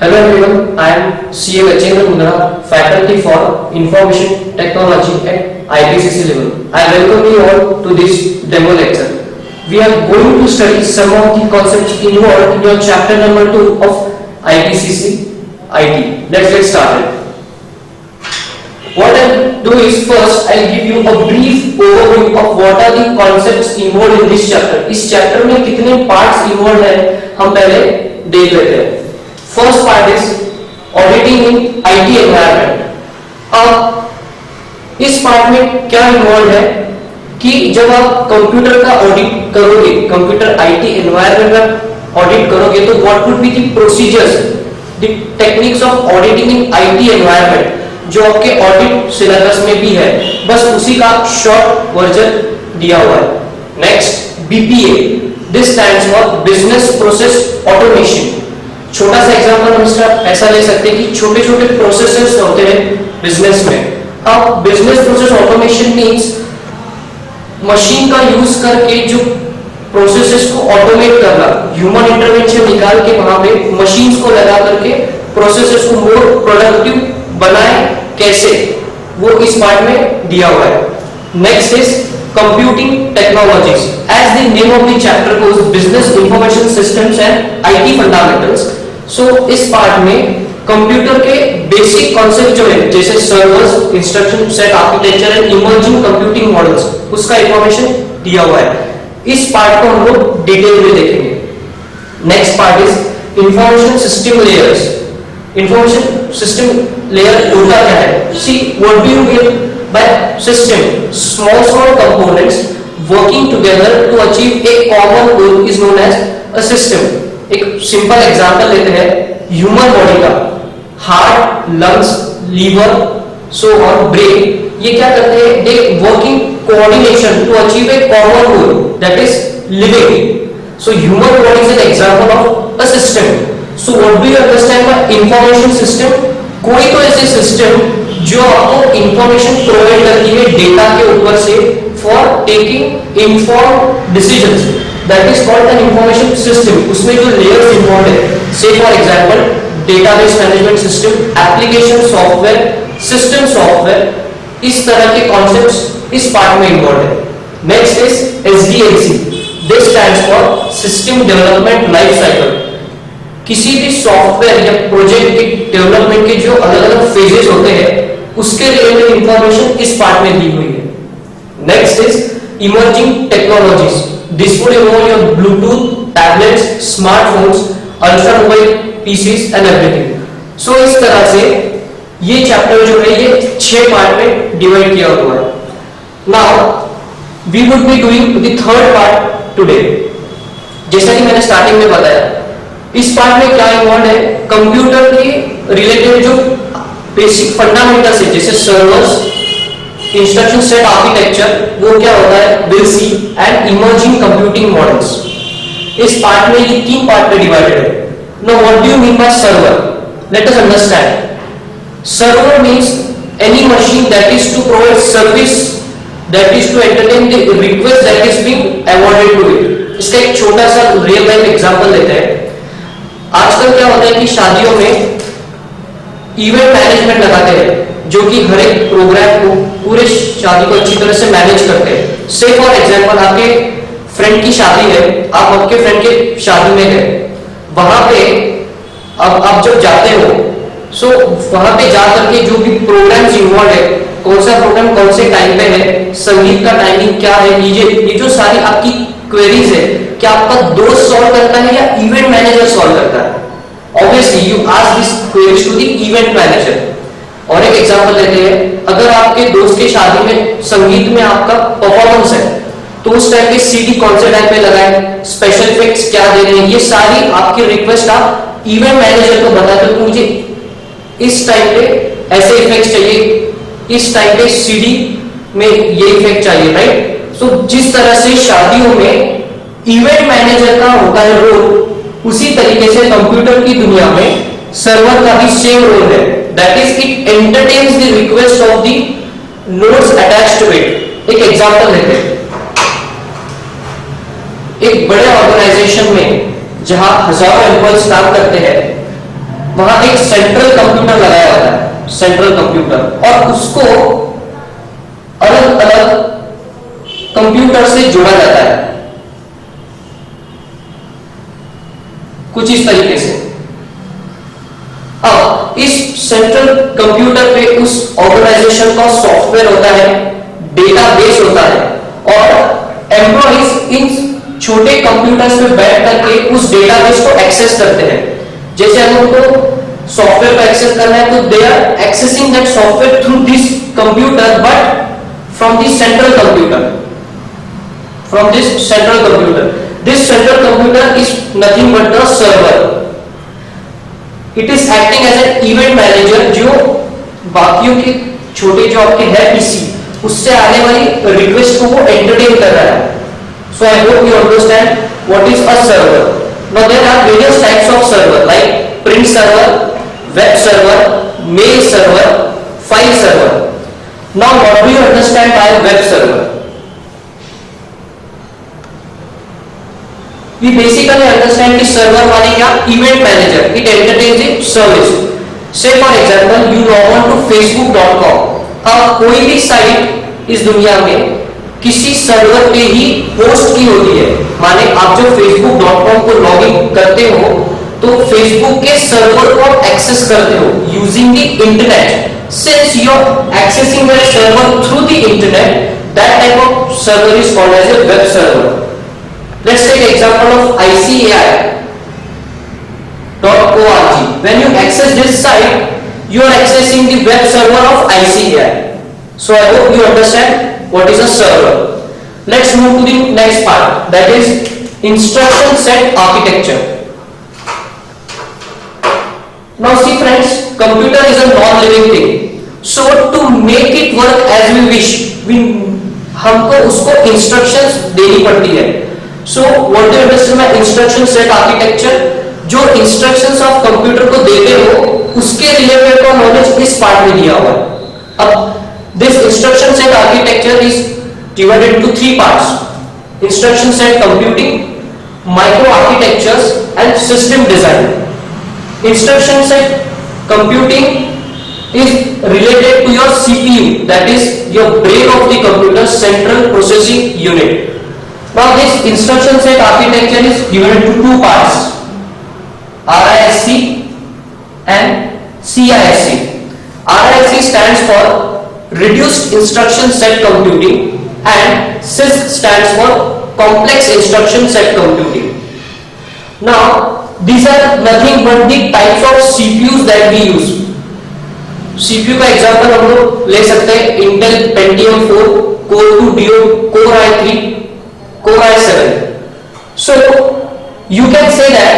Hello everyone, I am CA Gajendra Mundra, Faculty for Information Technology at IPCC level. I welcome you all to this demo lecture. We are going to study some of the concepts involved in your chapter number 2 of IPCC IT. Let's get started. What I'll do is first I'll give you a brief overview of what are the concepts involved in this chapter. इस chapter में कितने parts involve हैं हम पहले देख लेते हैं. First part is auditing in IT environment. अब इस पार्ट में क्या इन्वॉल्व है कि जब आप कंप्यूटर का ऑडिट करोगे, कंप्यूटर आईटी एनवायरनमेंट का ऑडिट करोगे तो what would be the procedures, the techniques of auditing in IT environment जो आपके ऑडिट सिलेबस में भी है, बस उसी का शॉर्ट वर्जन दिया हुआ है. Next BPA, this stands for business process automation. छोटा सा एग्जांपल हम इसका ऐसा ले सकते हैं कि छोटे छोटे प्रोसेसेस होते हैं बिजनेस में. अब business process automation means machine का यूज करके जो प्रोसेसेस को ऑटोमेट करना, ह्यूमन इंटरवेंशन निकाल के वहां पे मशीन्स को लगा करके प्रोसेसेस को मोर प्रोडक्टिव बनाए कैसे, वो इस पार्ट में दिया हुआ है. Next is computing technologies. As the name of the chapter goes, business information systems and IT fundamentals. So इस पार्ट में कंप्यूटर के बेसिक कॉन्सेप्ट जो है जैसे servers, instruction set architecture and emerging computing models, उसका इंफॉर्मेशन दिया हुआ है. इस पार्ट को हम लोग डिटेल में देखेंगे. Next part is information system layers. Information system layer होता क्या है? See what do you mean by system? Small components working together to achieve a common goal is known as a system. एक simple example लेते हैं human body का. Heart, lungs, liver, so on, brain, ये क्या करते हैं? They working coordination to achieve a common goal, that is living. So human body is an example of a system. So what do you understand by information system? कोई तो ऐसे system जो आपको information provide करती है data के ऊपर से for taking informed decisions, that is called an information system. उसमें जो लेयर्स इन्वॉल्व है, से for example database management system, application software, system software, इस तरह के कॉन्सेप्ट्स इस पार्ट में इन्वॉल्व है. Next is SDLC. This stands for system development life cycle. किसी भी सॉफ्टवेयर या प्रोजेक्ट के डेवलपमेंट के जो अलग अलग फेजेस होते हैं उसके रिलेटेड इंफॉर्मेशन इस पार्ट में दी हुई है. Next is emerging technologies. This would involve your Bluetooth, tablets, smartphones, ultra mobile PCs and everything. So इस तरह से ये चैप्टर जो है ये 6 पार्ट में डिवाइड किया हुआ है. Now we would be doing the third part today. जैसा कि मैंने स्टार्टिंग में बताया, इस पार्ट में क्या इन्वॉल्व है? कंप्यूटर के रिलेटेड जो बेसिक फंडामेंटल्स है जैसे सर्वर्स, इंस्ट्रक्शन सेट आर्किटेक्चर, वो क्या होता है will see, and emerging computing models. इस पार्ट में ये 3 पार्ट में डिवाइडेड है. Now what do you mean by server? Let us understand. Server means any machine that is to provide service, that is to entertain the request that is being awarded to it. इसका एक छोटा सा real life example लेते हैं. आजकल क्या होता है कि शादियों में इवेंट मैनेजमेंट लगाते हैं जो कि हर एक प्रोग्राम को, पूरे शादी को अच्छी तरह से मैनेज करते हैं. से फॉर एग्जांपल आपके फ्रेंड की शादी है, आप आपके फ्रेंड के शादी में गए, वहां पे अब आप जब जाते हो सो वहां पे जा करके जो भी प्रोग्राम्स इन्वॉल्व है, कौन सा प्रोग्राम कौन से टाइम पे है, संगीत का टाइमिंग क्या है, ये जो सारी आपकी क्वेरीज है क्या आपका दोस्त सॉल्व करता है या इवेंट मैनेजर सॉल्व करता है? Obviously you ask this queries to the event manager. और एक एग्जांपल लेते हैं, अगर आपके दोस्त के शादी में संगीत में आपका परफॉर्मेंस है तो उस टाइम पे सीडी कौन से टाइम पे लगाएं, स्पेशल इफेक्ट्स क्या दे रहे हैं, ये सारी आपकी रिक्वेस्ट आप इवेंट मैनेजर को बताते हो. मुझे इस टाइम पे ऐसे इफेक्ट्स चाहिए, इस टाइम पे सीडी में ये इफेक्ट चाहिए, राइट? सो जिस तरह से शादियों में इवेंट मैनेजर का होता है रोल, उसी तरीके से कंप्यूटर की दुनिया में सर्वर का भी सेम रोल है. That is it entertains the request of the nodes attached to it. एक एग्जांपल लेते हैं. एक बड़े ऑर्गेनाइजेशन में जहां हजारों एम्प्लॉइज काम करते हैं, वहां एक सेंट्रल कंप्यूटर लगाया होता है, सेंट्रल कंप्यूटर, और उसको अलग अलग कंप्यूटर से जोड़ा जाता है कुछ इस तरीके से। अब इस सेंट्रल कंप्यूटर पे उस ऑर्गेनाइजेशन का सॉफ्टवेयर होता है, डेटाबेस होता है, और एम्प्लॉइज इन छोटे कंप्यूटर्स पे बैठ करके उस डेटाबेस को एक्सेस करते हैं। जैसे हम उनको सॉफ्टवेयर को एक्सेस करना है तो they are accessing that software through this computer, but from this central computer, from this central computer. This central computer is nothing but the server. It is acting as an event manager, जो बाकियों के छोटे जो आपके है PC, उससे आने वाली रिक्वेस्ट को वो एंटरटेन कर रहा है। So I hope you understand what is a server. Now there are various types of server like print server, web server, mail server, file server. Now what do you understand by web server? We basically understand कि server माने क्या? Event manager. It entertains a service. Say for example, you log on to Facebook.com. अब कोई भी site इस दुनिया में किसी सर्वर पे ही होस्ट की होती है। माने आप जो Facebook.com को लॉग इन करते हो तो Facebook के सर्वर को आप एक्सेस करते हो using the internet. Since you are accessing the server through the internet, that type of server is called as a web server. Let's take example of ICAI.org. When you access this site, you are accessing the web server of ICAI. So I hope you understand what is a server. Let's move to the next part, that is instruction set architecture. Now see friends, computer is a non-living thing. So to make it work as we wish, हमको उसको instructions देनी पड़ती है। So what do you understand by instruction set architecture? जो instructions आप computer को देते हो उसके रिलेटेड का नॉलेज इस पार्ट में दिया हुआ है। अब this instruction set architecture is divided into three parts: instruction set computing, micro architectures, and system design. Instruction set computing is related to your CPU, that is your brain of the computer, central processing unit. Now this instruction set architecture is divided into two parts: RISC and CISC. RISC stands for Reduced Instruction Set Computing and CISC stands for Complex Instruction Set Computing. Now these are nothing but the types of CPUs that we use. CPU का example हम लोग ले सकते हैं Intel Pentium 4, Core 2 Duo, Core i3, Core i7. So you can say that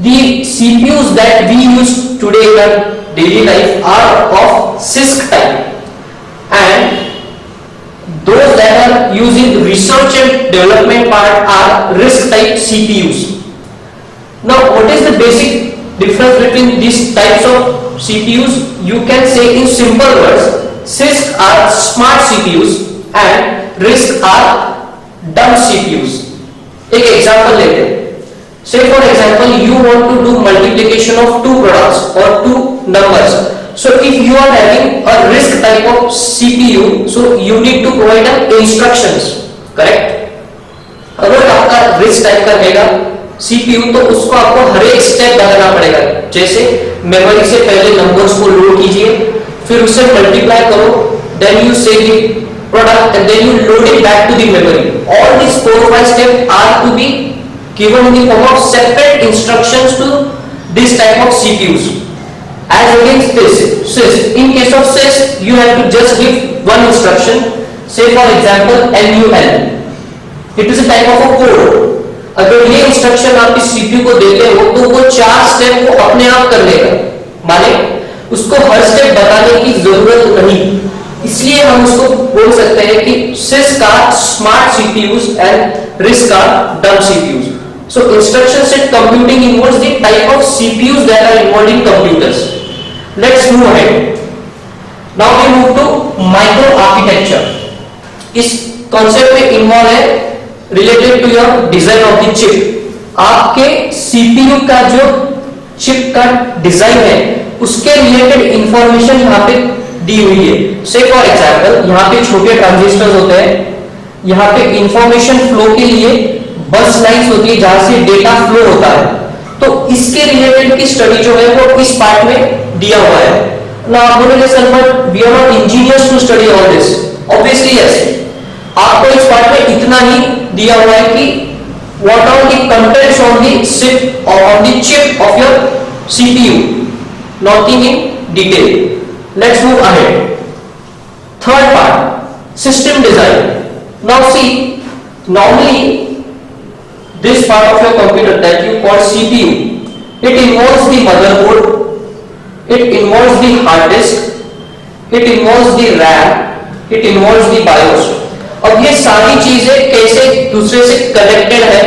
the CPUs that we use today in our daily life are of CISC type, and those that are used in research and development part are RISC type CPUs. Now what is the basic difference between these types of CPUs? You can say in simple words, CISC are smart CPUs and RISC are dumb CPUs. एक example लेते हैं। Say for example, you want to do multiplication of two products or two numbers. So if you are having a RISC type of CPU, so you need to provide an instructions, correct? अगर आपका RISC type का रहेगा CPU, तो उसको आपको हर एक step बताना पड़ेगा। जैसे मेमोरी से पहले नंबर्स को लोड कीजिए, फिर उसे मल्टीप्लाई करो, then you say the product and then you load it back to the memory. All these 4 or 5 steps are to be given in the form of separate instructions to this type of CPUs. As against this CISC, in case of CISC you have to just give one instruction. Say for example MUL, it is a type of a code. अगर ये instruction आप इस CPU को देते हो तो वो 4 step को अपने आप कर लेगा, माने उसको हर स्टेप बताने की जरूरत नहीं। इसलिए हम उसको बोल सकते हैं कि CISC का स्मार्ट CPUs and RISC का dumb CPUs. So instruction set computing involves the type of CPUs that are involved in computers. Let's move ahead. Now we move to micro architecture. इस कॉन्सेप्ट में involve है related to your design of the chip. आपके CPU का जो chip का design है उसके related information यहाँ पे दी हुई है। से फॉर एग्जांपल यहाँ पे छोटे ट्रांजिस्टर्स होते हैं, यहाँ पे इंफॉर्मेशन फ्लो के लिए बस लाइन्स होती है जहां से डेटा फ्लो होता है। तो इसके रिलेटेड की स्टडी जो है वो इस पार्ट में दिया हुआ है। Now आप बोलोगे sir but we are not engineers to study all this. Obviously yes, आपको इस पार्ट में इतना ही दिया हुआ है कि what are the contents on the chip or on the chip of your CPU, nothing in detail. Let's move ahead. Third part, system design. Now see, normally this part of your computer that you call CPU, it involves the motherboard, it involves the hard disk, it involves the RAM, it involves the BIOS. अब ये सारी चीजें कैसे दूसरे से connected है,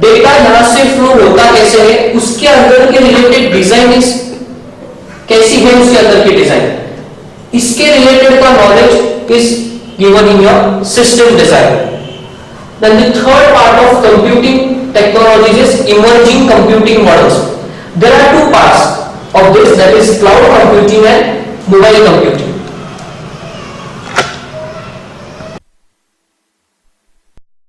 data यहां से फ्लो होता कैसे है, उसके अंदर के रिलेटेड डिजाइन कैसी है, उसके अंदर की डिजाइन, इसके रिलेटेड का knowledge is given in your system design. Then the third part of computing technologies is emerging computing models. There are two parts of this, that is cloud computing and mobile computing.